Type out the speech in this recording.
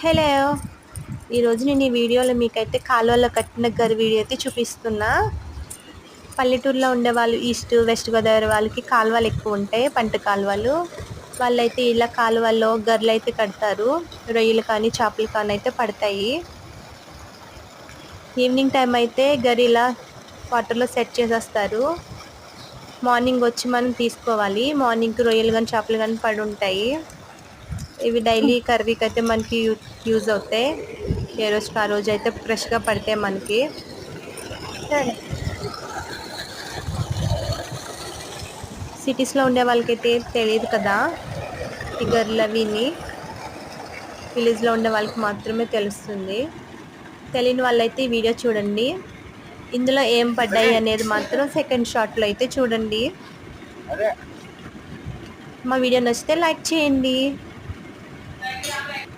Hello! ఈరోజు నేను ఈ వీడియోలో మీకైతే కాలువలో కట్టిన గర్ వీడియో అయితే చూపిస్తున్నా. పల్లెటూరులో ఉండేవాళ్ళు ఈస్ట్, వెస్ట్ గోదావరి వాళ్ళకి కాలువలు ఎక్కువ ఉంటాయి, పంట కాలువలు. వాళ్ళైతే ఇలా కాలువల్లో గర్లు అయితే కడతారు. రొయ్యలు కానీ, చేపలు కానీ అయితే పడతాయి. ఈవినింగ్ టైం అయితే గర్ ఇలా వాటర్లో సెట్ చేసేస్తారు. మార్నింగ్ వచ్చి మనం తీసుకోవాలి. మార్నింగ్కి రొయ్యలు కానీ, చేపలు కానీ పడి ఉంటాయి. ఇవి డైలీ కర్రీకి అయితే మనకి యూజ్ అవుతాయి. ఏ రోజుకి ఆ రోజు అయితే ఫ్రెష్గా పడతాయి మనకి. సరే. సిటీస్లో ఉండే వాళ్ళకైతే తెలియదు కదా ఈ గర్రెలు అవిని. విలేజ్లో ఉండే వాళ్ళకి మాత్రమే తెలుస్తుంది. తెలియని వాళ్ళైతే ఈ వీడియో చూడండి. ఇందులో ఏం పడ్డాయి అనేది మాత్రం సెకండ్ షాట్లో అయితే చూడండి. మా వీడియో నచ్చితే లైక్ చేయండి.